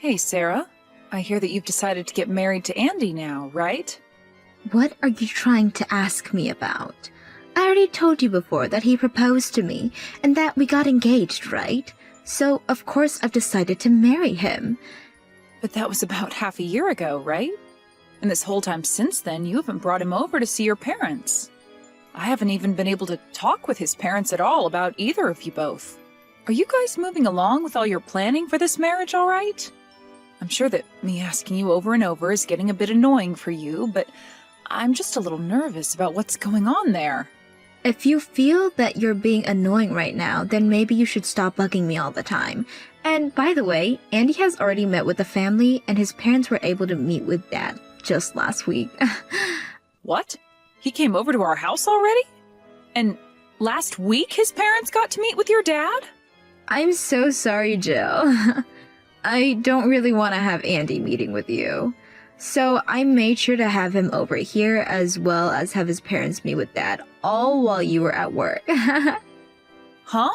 Hey, Sarah. I hear that you've decided to get married to Andy now, right? What are you trying to ask me about? I already told you before that he proposed to me and that we got engaged, right? So, of course, I've decided to marry him. But that was about half a year ago, right? And this whole time since then, you haven't brought him over to see your parents. I haven't even been able to talk with his parents at all about either of you both. Are you guys moving along with all your planning for this marriage all right? I'm sure that me asking you over and over is getting a bit annoying for you, but I'm just a little nervous about what's going on there. If you feel that you're being annoying right now, then maybe you should stop bugging me all the time. And by the way, Andy has already met with the family, and his parents were able to meet with Dad just last week. What? He came over to our house already? And last week his parents got to meet with your dad? I'm so sorry, Jill. I don't really want to have Andy meeting with you. So I made sure to have him over here as well as have his parents meet with Dad, all while you were at work. Huh?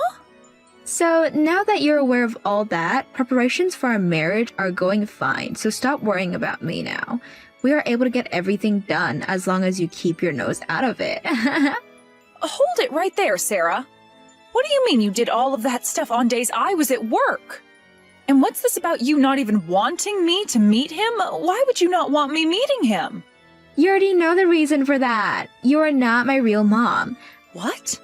So now that you're aware of all that, preparations for our marriage are going fine, so stop worrying about me now. We are able to get everything done as long as you keep your nose out of it. Hold it right there, Sarah. What do you mean you did all of that stuff on days I was at work? And what's this about you not even wanting me to meet him? Why would you not want me meeting him? You already know the reason for that. You are not my real mom. What?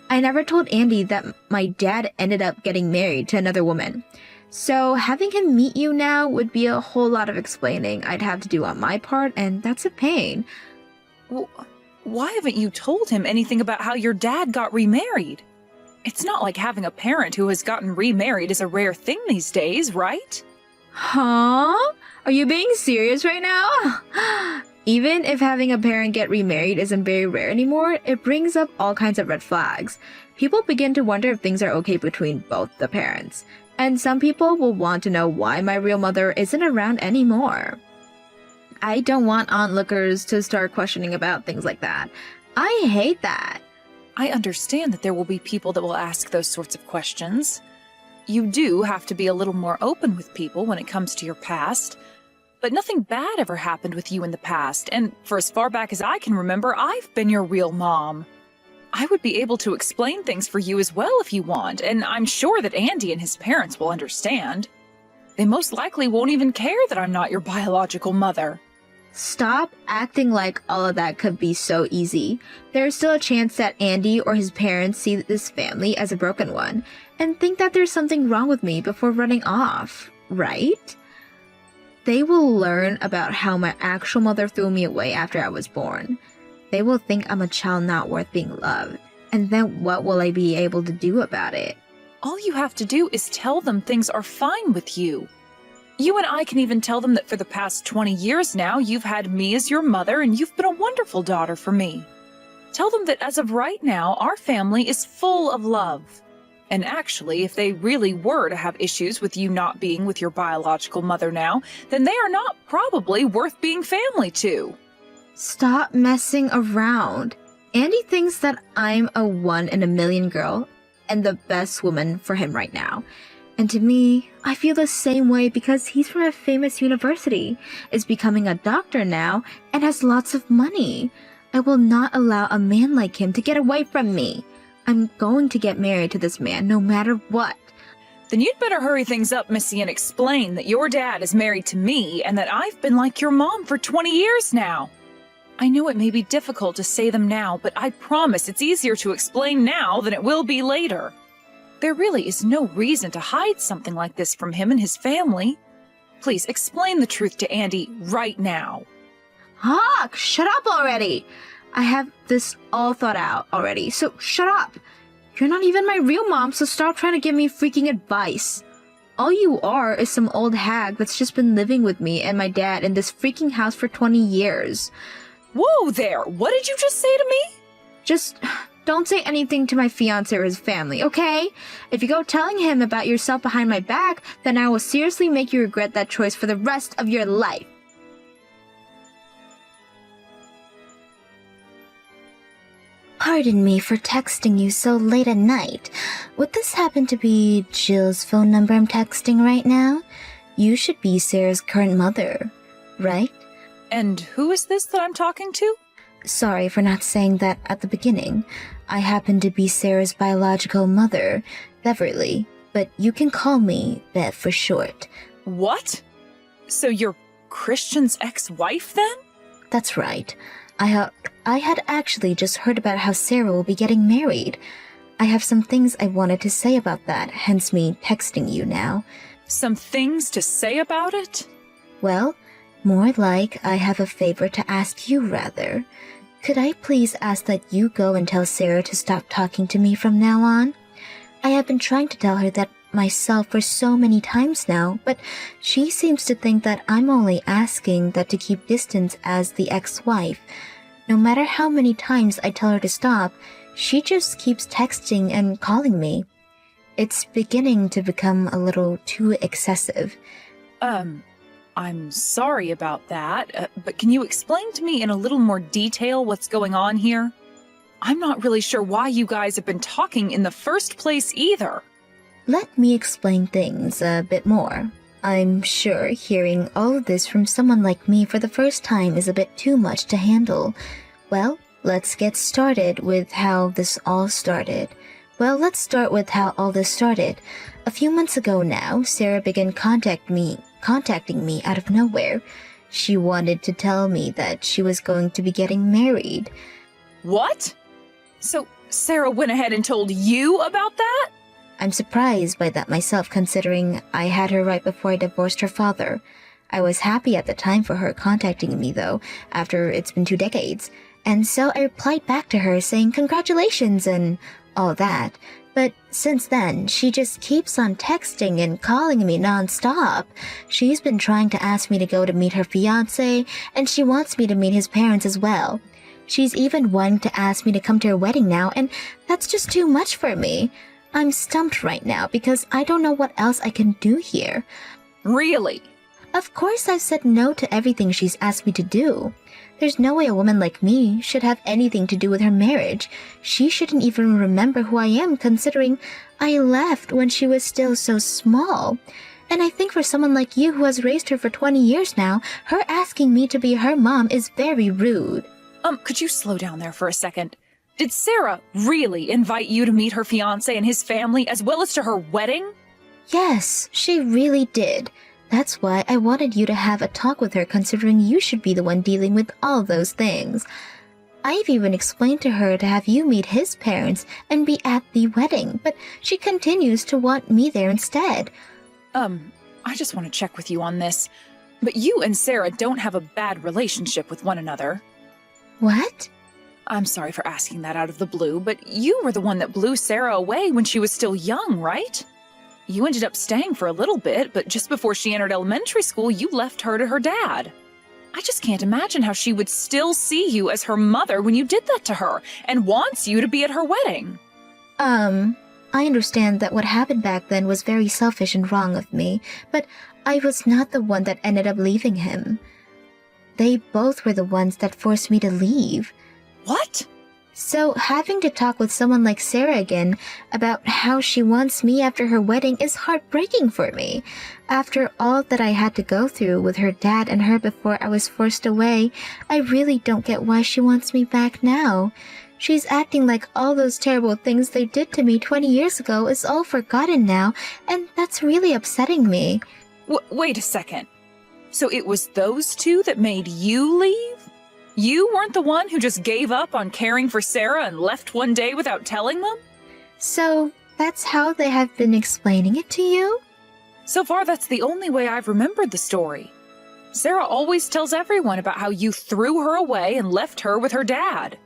I never told Andy that my dad ended up getting married to another woman. So having him meet you now would be a whole lot of explaining I'd have to do on my part, and that's a pain. Well, why haven't you told him anything about how your dad got remarried? It's not like having a parent who has gotten remarried is a rare thing these days, right? Huh? Are you being serious right now? Even if having a parent get remarried isn't very rare anymore, it brings up all kinds of red flags. People begin to wonder if things are okay between both the parents. And some people will want to know why my real mother isn't around anymore. I don't want onlookers to start questioning about things like that. I hate that. I understand that there will be people that will ask those sorts of questions. You do have to be a little more open with people when it comes to your past. But nothing bad ever happened with you in the past, and for as far back as I can remember, I've been your real mom. I would be able to explain things for you as well if you want, and I'm sure that Andy and his parents will understand. They most likely won't even care that I'm not your biological mother. Stop acting like all of that could be so easy. There's still a chance that Andy or his parents see this family as a broken one and think that there's something wrong with me before running off, right? They will learn about how my actual mother threw me away after I was born. They will think I'm a child not worth being loved. And then what will I be able to do about it? All you have to do is tell them things are fine with you. You and I can even tell them that for the past 20 years now, you've had me as your mother and you've been a wonderful daughter for me. Tell them that as of right now, our family is full of love. And actually, if they really were to have issues with you not being with your biological mother now, then they are not probably worth being family to. Stop messing around. Andy thinks that I'm a 1 in a million girl and the best woman for him right now. And to me, I feel the same way because he's from a famous university, is becoming a doctor now, and has lots of money. I will not allow a man like him to get away from me. I'm going to get married to this man no matter what. Then you'd better hurry things up, Missy, and explain that your dad is married to me and that I've been like your mom for 20 years now. I know it may be difficult to say them now, but I promise it's easier to explain now than it will be later. There really is no reason to hide something like this from him and his family. Please explain the truth to Andy right now. Hawk, shut up already. I have this all thought out already, so shut up. You're not even my real mom, so stop trying to give me freaking advice. All you are is some old hag that's just been living with me and my dad in this freaking house for 20 years. Whoa there! What did you just say to me? Just don't say anything to my fiancé or his family, okay? If you go telling him about yourself behind my back, then I will seriously make you regret that choice for the rest of your life. Pardon me for texting you so late at night. Would this happen to be Jill's phone number I'm texting right now? You should be Sarah's current mother, right? And who is this that I'm talking to? Sorry for not saying that at the beginning. I happen to be Sarah's biological mother, Beverly, but you can call me Bev for short. What? So you're Christian's ex-wife then? That's right. I had actually just heard about how Sarah will be getting married. I have some things I wanted to say about that, hence me texting you now. Some things to say about it? Well, more like I have a favor to ask you, rather. Could I please ask that you go and tell Sarah to stop talking to me from now on? I have been trying to tell her that myself for so many times now, but she seems to think that I'm only asking that to keep distance as the ex-wife. No matter how many times I tell her to stop, she just keeps texting and calling me. It's beginning to become a little too excessive. I'm sorry about that, but can you explain to me in a little more detail what's going on here? I'm not really sure why you guys have been talking in the first place either. Let me explain things a bit more. I'm sure hearing all of this from someone like me for the first time is a bit too much to handle. Well, let's get started with how this all started. Let's start with how all this started. A few months ago now, Sarah began contacting me out of nowhere. She wanted to tell me that she was going to be getting married. What? So Sarah went ahead and told you about that? I'm surprised by that myself, considering I had her right before I divorced her father. I was happy at the time for her contacting me, though, after it's been 2 decades. And so I replied back to her saying congratulations and all that. But since then, she just keeps on texting and calling me nonstop. She's been trying to ask me to go to meet her fiancé, and she wants me to meet his parents as well. She's even wanting to ask me to come to her wedding now, and that's just too much for me. I'm stumped right now because I don't know what else I can do here. Really? Of course I've said no to everything she's asked me to do. There's no way a woman like me should have anything to do with her marriage. She shouldn't even remember who I am, considering I left when she was still so small. And I think for someone like you who has raised her for 20 years now, her asking me to be her mom is very rude. Could you slow down there for a second? Did Sarah really invite you to meet her fiancé and his family as well as to her wedding? Yes, she really did. That's why I wanted you to have a talk with her, considering you should be the one dealing with all those things. I've even explained to her to have you meet his parents and be at the wedding, but she continues to want me there instead. I just want to check with you on this. But you and Sarah don't have a bad relationship with one another. What? I'm sorry for asking that out of the blue, but you were the one that blew Sarah away when she was still young, right? You ended up staying for a little bit, but just before she entered elementary school, you left her to her dad. I just can't imagine how she would still see you as her mother when you did that to her and wants you to be at her wedding. I understand that what happened back then was very selfish and wrong of me, but I was not the one that ended up leaving him. They both were the ones that forced me to leave. What? So having to talk with someone like Sarah again about how she wants me after her wedding is heartbreaking for me. After all that I had to go through with her dad and her before I was forced away, I really don't get why she wants me back now. She's acting like all those terrible things they did to me 20 years ago is all forgotten now, and that's really upsetting me. Wait a second. So it was those two that made you leave? You weren't the one who just gave up on caring for Sarah and left one day without telling them? So that's how they have been explaining it to you? So far, that's the only way I've remembered the story. Sarah always tells everyone about how you threw her away and left her with her dad.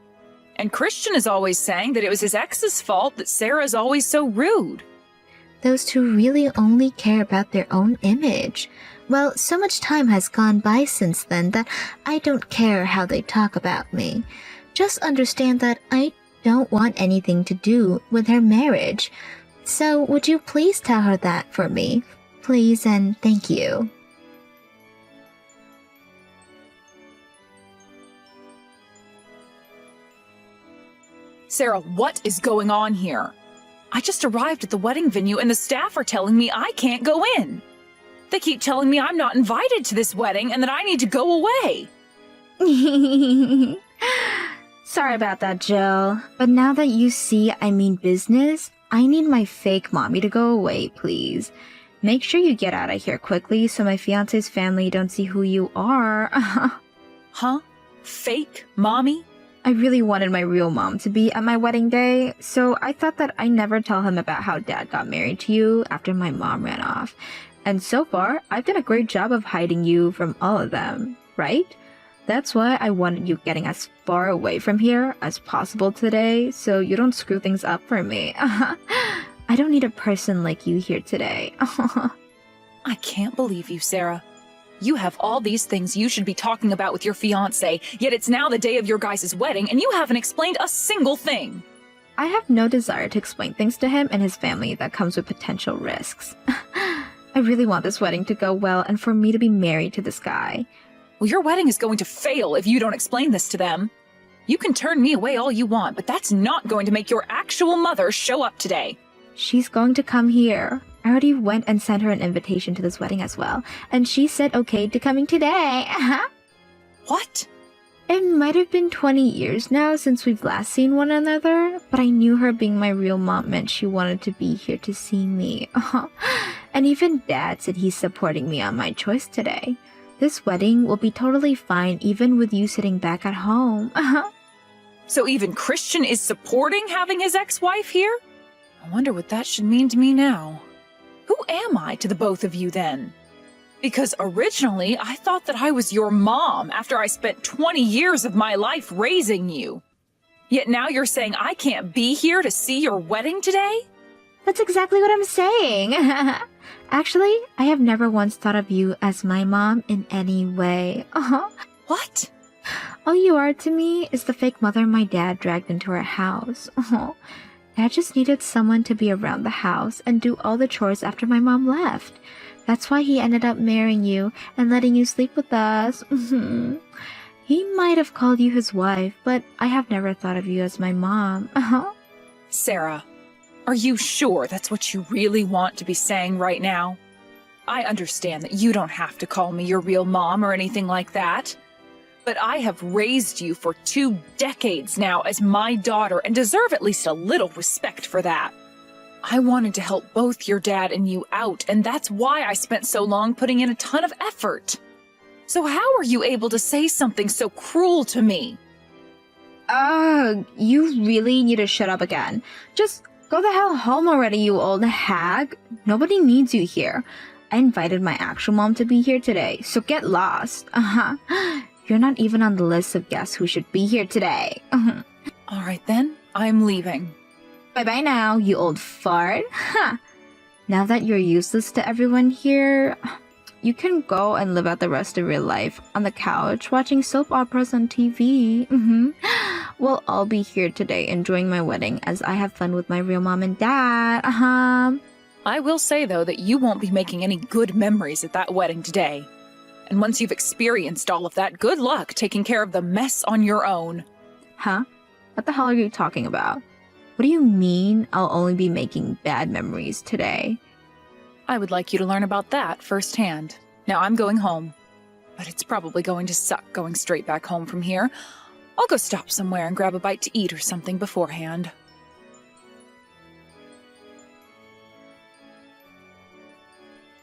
And Christian is always saying that it was his ex's fault that Sarah is always so rude. Those two really only care about their own image. Well, so much time has gone by since then that I don't care how they talk about me. Just understand that I don't want anything to do with her marriage. So would you please tell her that for me? Please and thank you. Sarah, what is going on here? I just arrived at the wedding venue and the staff are telling me I can't go in. They keep telling me I'm not invited to this wedding and that I need to go away. Sorry about that, Jill. But now that you see I mean business, I need my fake mommy to go away, please. Make sure you get out of here quickly so my fiance's family don't see who you are. Huh? Fake mommy? I really wanted my real mom to be at my wedding day, so I thought that I never tell him about how dad got married to you after my mom ran off. And so far, I've done a great job of hiding you from all of them, right? That's why I wanted you getting as far away from here as possible today, so you don't screw things up for me. I don't need a person like you here today. I can't believe you, Sarah. You have all these things you should be talking about with your fiancé, yet it's now the day of your guys' wedding and you haven't explained a single thing. I have no desire to explain things to him and his family that comes with potential risks. I really want this wedding to go well and for me to be married to this guy. Well, your wedding is going to fail if you don't explain this to them. You can turn me away all you want, but that's not going to make your actual mother show up today. She's going to come here. I already went and sent her an invitation to this wedding as well, and she said okay to coming today. What? It might have been 20 years now since we've last seen one another, but I knew her being my real mom meant she wanted to be here to see me. And even Dad said he's supporting me on my choice today. This wedding will be totally fine even with you sitting back at home. So even Christian is supporting having his ex-wife here? I wonder what that should mean to me now. Who am I to the both of you then? Because originally I thought that I was your mom after I spent 20 years of my life raising you. Yet now you're saying I can't be here to see your wedding today? That's exactly what I'm saying. Actually, I have never once thought of you as my mom in any way. What? All you are to me is the fake mother my dad dragged into our house. Dad just needed someone to be around the house and do all the chores after my mom left. That's why he ended up marrying you and letting you sleep with us. He might have called you his wife, but I have never thought of you as my mom. Sarah, are you sure that's what you really want to be saying right now? I understand that you don't have to call me your real mom or anything like that. But I have raised you for 2 decades now as my daughter and deserve at least a little respect for that. I wanted to help both your dad and you out, and that's why I spent so long putting in a ton of effort. So how are you able to say something so cruel to me? You really need to shut up again. Just go the hell home already, you old hag. Nobody needs you here. I invited my actual mom to be here today, so get lost. You're not even on the list of guests who should be here today. All right then, I'm leaving. Bye-bye now, you old fart. Now that you're useless to everyone here, you can go and live out the rest of your life on the couch watching soap operas on TV. We'll all be here today enjoying my wedding as I have fun with my real mom and dad. I will say, though, that you won't be making any good memories at that wedding today. And once you've experienced all of that, good luck taking care of the mess on your own. Huh? What the hell are you talking about? What do you mean I'll only be making bad memories today? I would like you to learn about that firsthand. Now I'm going home. But it's probably going to suck going straight back home from here. I'll go stop somewhere and grab a bite to eat or something beforehand.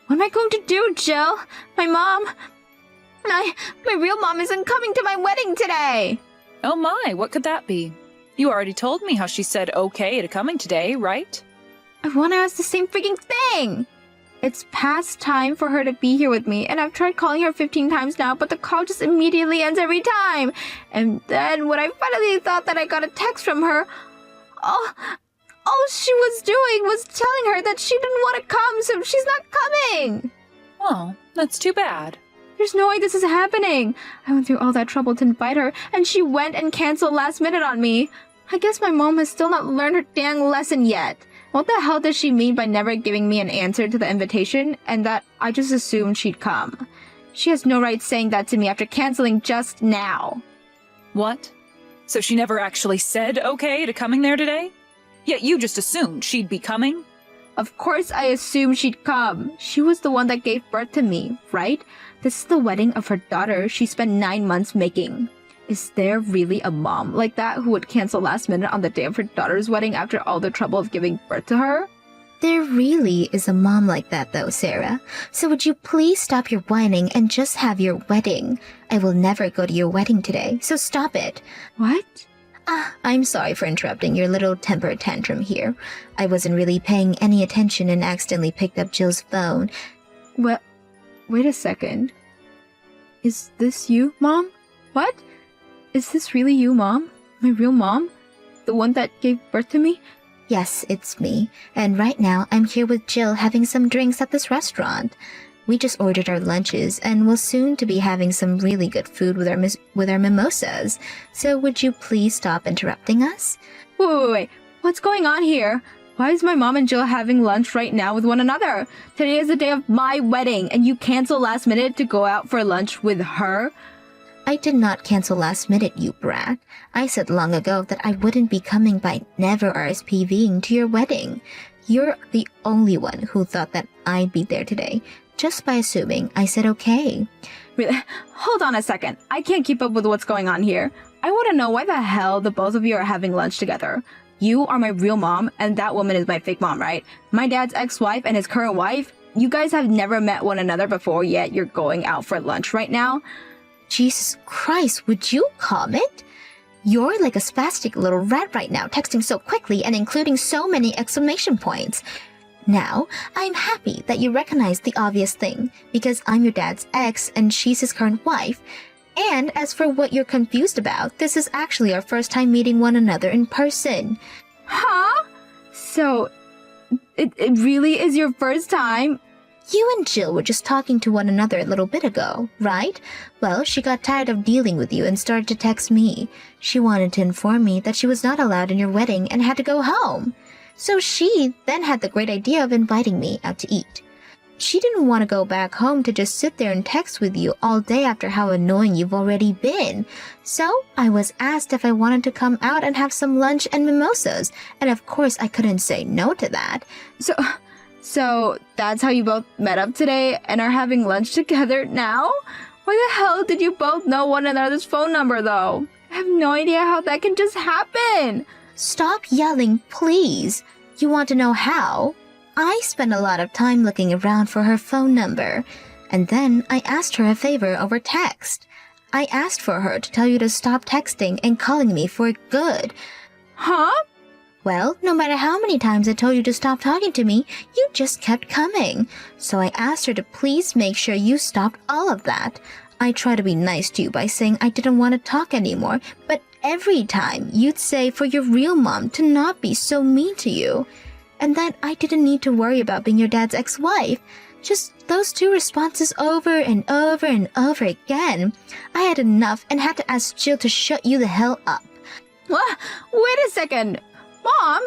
What am I going to do, Jill? My real mom isn't coming to my wedding today! Oh my, what could that be? You already told me how she said okay to coming today, right? I want to ask the same freaking thing! It's past time for her to be here with me, and I've tried calling her 15 times now, but the call just immediately ends every time. And then when I finally thought that I got a text from her, all she was doing was telling her that she didn't want to come, so she's not coming! Well, that's too bad. There's no way this is happening. I went through all that trouble to invite her, and she went and canceled last minute on me. I guess my mom has still not learned her dang lesson yet. What the hell does she mean by never giving me an answer to the invitation, and that I just assumed she'd come? She has no right saying that to me after canceling just now. What? So she never actually said okay to coming there today? Yet you just assumed she'd be coming? Of course I assumed she'd come. She was the one that gave birth to me, right? This is the wedding of her daughter she spent 9 months making. Is there really a mom like that who would cancel last minute on the day of her daughter's wedding after all the trouble of giving birth to her? There really is a mom like that though, Sarah. So would you please stop your whining and just have your wedding? I will never go to your wedding today, so stop it. What? I'm sorry for interrupting your little temper tantrum here. I wasn't really paying any attention and accidentally picked up Jill's phone. Well, wait a second. Is this you, Mom? What? Is this really you, Mom? My real mom? The one that gave birth to me? Yes, it's me. And right now, I'm here with Jill having some drinks at this restaurant. We just ordered our lunches and will soon to be having some really good food with our mimosas. So would you please stop interrupting us? Wait. What's going on here? Why is my mom and Jill having lunch right now with one another? Today is the day of my wedding, and you cancel last minute to go out for lunch with her? I did not cancel last minute, you brat. I said long ago that I wouldn't be coming by never RSVPing to your wedding. You're the only one who thought that I'd be there today, just by assuming I said okay. Really? Hold on a second. I can't keep up with what's going on here. I want to know why the hell the both of you are having lunch together. You are my real mom, and that woman is my fake mom, right? My dad's ex-wife and his current wife? You guys have never met one another before, yet you're going out for lunch right now? Jesus Christ, would you comment? You're like a spastic little rat right now, texting so quickly and including so many exclamation points. Now, I'm happy that you recognize the obvious thing, because I'm your dad's ex and she's his current wife. And as for what you're confused about, this is actually our first time meeting one another in person. Huh? So, it really is your first time? You and Jill were just talking to one another a little bit ago, right? Well, she got tired of dealing with you and started to text me. She wanted to inform me that she was not allowed in your wedding and had to go home. So she then had the great idea of inviting me out to eat. She didn't want to go back home to just sit there and text with you all day after how annoying you've already been. So I was asked if I wanted to come out and have some lunch and mimosas, and of course I couldn't say no to that. So that's how you both met up today and are having lunch together now? Why the hell did you both know one another's phone number though? I have no idea how that can just happen. Stop yelling, please. You want to know how? I spent a lot of time looking around for her phone number, and then I asked her a favor over text. I asked for her to tell you to stop texting and calling me for good. Huh? Well, no matter how many times I told you to stop talking to me, you just kept coming. So I asked her to please make sure you stopped all of that. I tried to be nice to you by saying I didn't want to talk anymore, but every time you'd say for your real mom to not be so mean to you. And that I didn't need to worry about being your dad's ex-wife. Just those two responses over and over and over again. I had enough and had to ask Jill to shut you the hell up. What? Wait a second. Mom,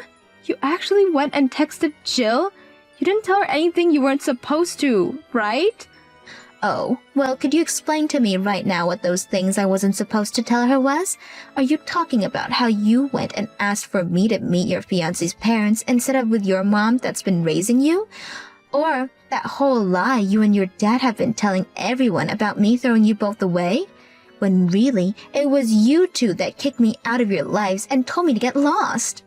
you actually went and texted Jill? You didn't tell her anything you weren't supposed to, right? Oh, well, could you explain to me right now what those things I wasn't supposed to tell her was? Are you talking about how you went and asked for me to meet your fiancé's parents instead of with your mom that's been raising you? Or that whole lie you and your dad have been telling everyone about me throwing you both away? When really, it was you two that kicked me out of your lives and told me to get lost.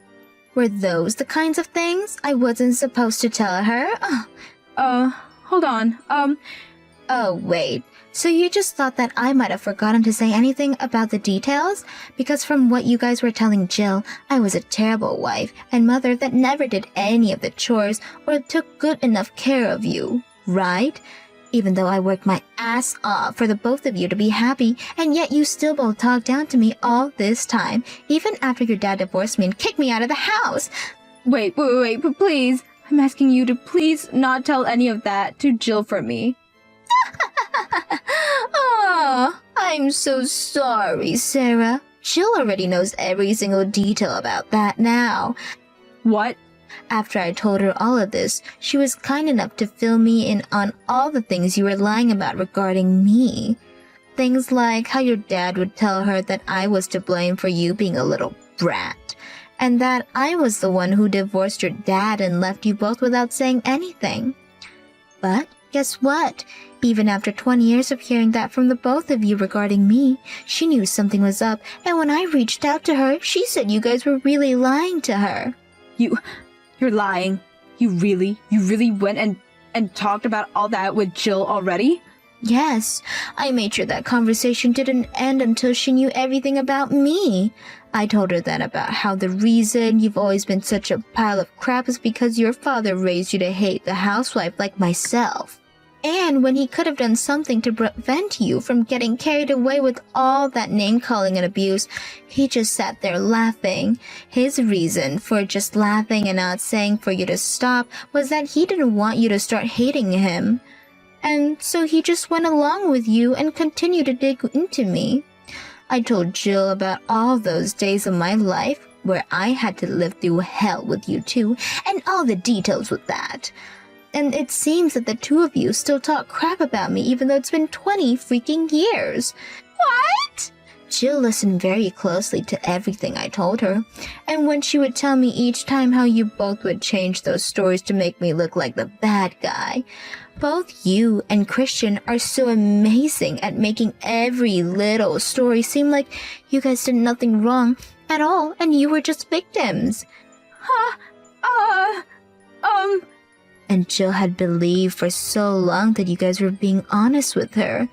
Were those the kinds of things I wasn't supposed to tell her? Hold on. Oh, wait. So you just thought that I might have forgotten to say anything about the details? Because from what you guys were telling Jill, I was a terrible wife and mother that never did any of the chores or took good enough care of you, right? Even though I worked my ass off for the both of you to be happy, and yet you still both talked down to me all this time, even after your dad divorced me and kicked me out of the house. Wait, please. I'm asking you to please not tell any of that to Jill for me. Oh, I'm so sorry, Sarah. Jill already knows every single detail about that now. What? After I told her all of this, she was kind enough to fill me in on all the things you were lying about regarding me. Things like how your dad would tell her that I was to blame for you being a little brat, and that I was the one who divorced your dad and left you both without saying anything. But guess what? Even after 20 years of hearing that from the both of you regarding me, she knew something was up, and when I reached out to her, she said you guys were really lying to her. You're lying. You really went and talked about all that with Jill already? Yes, I made sure that conversation didn't end until she knew everything about me. I told her then about how the reason you've always been such a pile of crap is because your father raised you to hate the housewife like myself. And when he could have done something to prevent you from getting carried away with all that name-calling and abuse, he just sat there laughing. His reason for just laughing and not saying for you to stop was that he didn't want you to start hating him. And so he just went along with you and continued to dig into me. I told Jill about all those days of my life where I had to live through hell with you two, and all the details with that. And it seems that the two of you still talk crap about me even though it's been 20 freaking years. What? Jill listened very closely to everything I told her, and when she would tell me each time how you both would change those stories to make me look like the bad guy. Both you and Christian are so amazing at making every little story seem like you guys did nothing wrong at all and you were just victims. And Jill had believed for so long that you guys were being honest with her.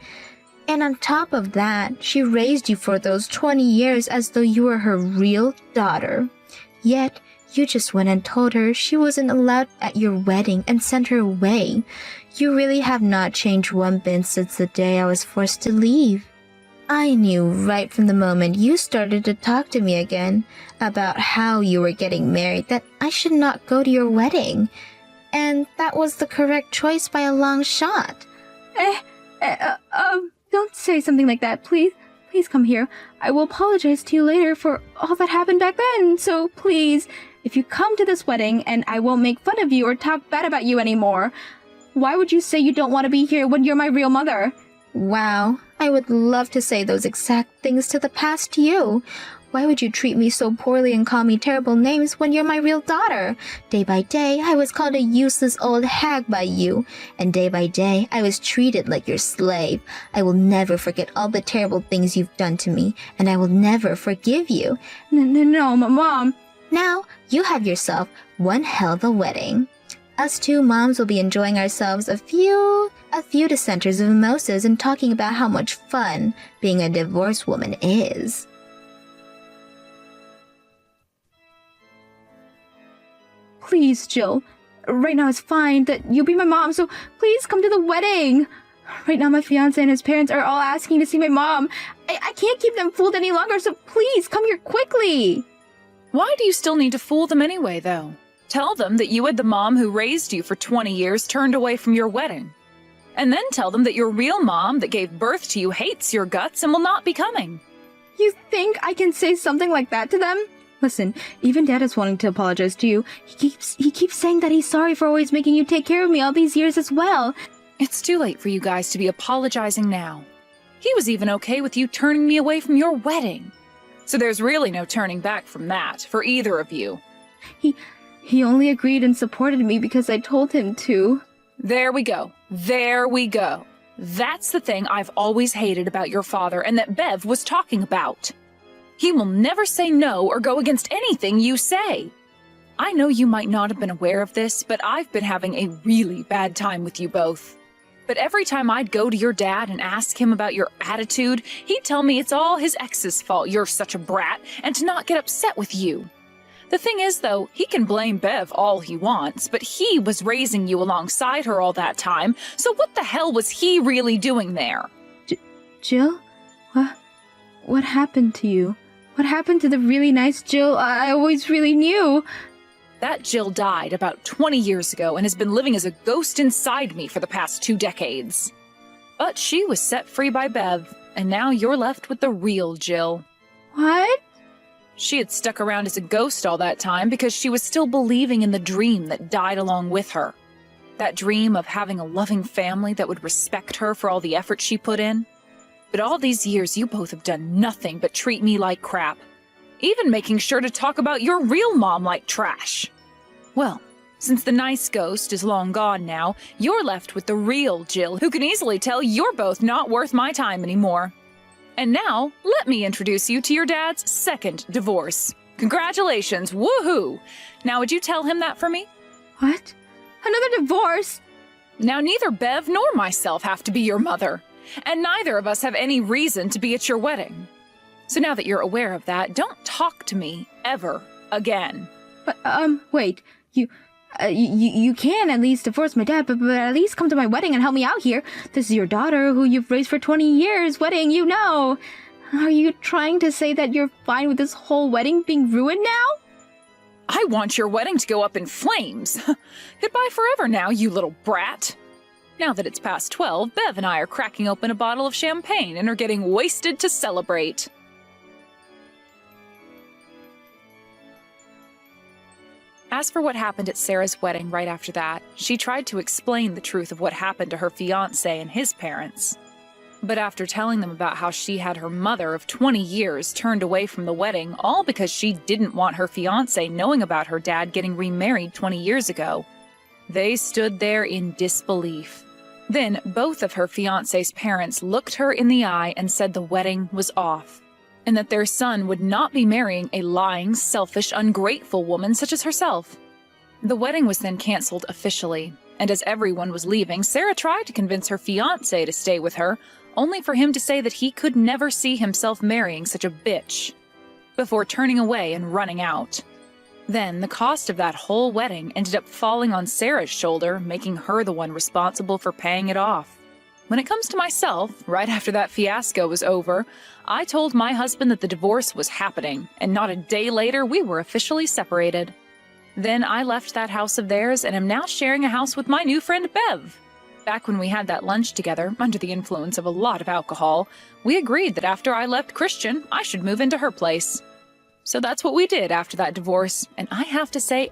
And on top of that, she raised you for those 20 years as though you were her real daughter. Yet, you just went and told her she wasn't allowed at your wedding and sent her away. You really have not changed one bit since the day I was forced to leave. I knew right from the moment you started to talk to me again about how you were getting married that I should not go to your wedding. And that was the correct choice by a long shot. Don't say something like that, please. Please come here. I will apologize to you later for all that happened back then, so please, if you come to this wedding and I won't make fun of you or talk bad about you anymore, why would you say you don't want to be here when you're my real mother? Wow, I would love to say those exact things to the past you. Why would you treat me so poorly and call me terrible names when you're my real daughter? Day by day, I was called a useless old hag by you, and day by day, I was treated like your slave. I will never forget all the terrible things you've done to me, and I will never forgive you. No, Mom. Now, you have yourself one hell of a wedding. Us two moms will be enjoying ourselves a few dissenters of mimosas and talking about how much fun being a divorced woman is. Please, Jill. Right now it's fine that you'll be my mom, so please come to the wedding. Right now my fiancé and his parents are all asking to see my mom. I can't keep them fooled any longer, so please come here quickly. Why do you still need to fool them anyway, though? Tell them that you had the mom who raised you for 20 years turned away from your wedding. And then tell them that your real mom that gave birth to you hates your guts and will not be coming. You think I can say something like that to them? Listen, even Dad is wanting to apologize to you. He keeps saying that he's sorry for always making you take care of me all these years as well. It's too late for you guys to be apologizing now. He was even okay with you turning me away from your wedding. So there's really no turning back from that for either of you. He only agreed and supported me because I told him to. There we go. There we go. That's the thing I've always hated about your father and that Bev was talking about. He will never say no or go against anything you say. I know you might not have been aware of this, but I've been having a really bad time with you both. But every time I'd go to your dad and ask him about your attitude, he'd tell me it's all his ex's fault you're such a brat and to not get upset with you. The thing is, though, he can blame Bev all he wants, but he was raising you alongside her all that time, so what the hell was he really doing there? Jill? What happened to you? What happened to the really nice Jill I always really knew? That Jill died about 20 years ago and has been living as a ghost inside me for the past 2 decades. But she was set free by Bev, and now you're left with the real Jill. What? She had stuck around as a ghost all that time because she was still believing in the dream that died along with her. That dream of having a loving family that would respect her for all the effort she put in. But all these years, you both have done nothing but treat me like crap. even making sure to talk about your real mom like trash. Well, since the nice ghost is long gone now, you're left with the real Jill, who can easily tell you're both not worth my time anymore. And now, let me introduce you to your dad's second divorce. Congratulations, woohoo! Now would you tell him that for me? What? Another divorce? Now neither Bev nor myself have to be your mother, and neither of us have any reason to be at your wedding. So now that you're aware of that, don't talk to me ever again. But, wait. You can at least divorce my dad, but at least come to my wedding and help me out here. This is your daughter, who you've raised for 20 years. Wedding, you know. Are you trying to say that you're fine with this whole wedding being ruined now? I want your wedding to go up in flames. Goodbye forever now, you little brat. Now that it's past 12, Bev and I are cracking open a bottle of champagne and are getting wasted to celebrate. As for what happened at Sarah's wedding right after that, she tried to explain the truth of what happened to her fiancé and his parents. But after telling them about how she had her mother of 20 years turned away from the wedding, all because she didn't want her fiancé knowing about her dad getting remarried 20 years ago, they stood there in disbelief. Then both of her fiancé's parents looked her in the eye and said the wedding was off, and that their son would not be marrying a lying, selfish, ungrateful woman such as herself. The wedding was then canceled officially, and as everyone was leaving, Sarah tried to convince her fiancé to stay with her, only for him to say that he could never see himself marrying such a bitch, before turning away and running out. Then the cost of that whole wedding ended up falling on Sarah's shoulder, making her the one responsible for paying it off. When it comes to myself, right after that fiasco was over, I told my husband that the divorce was happening, and not a day later we were officially separated. Then I left that house of theirs and am now sharing a house with my new friend Bev. Back when we had that lunch together, under the influence of a lot of alcohol, we agreed that after I left Christian, I should move into her place. So that's what we did after that divorce, and I have to say,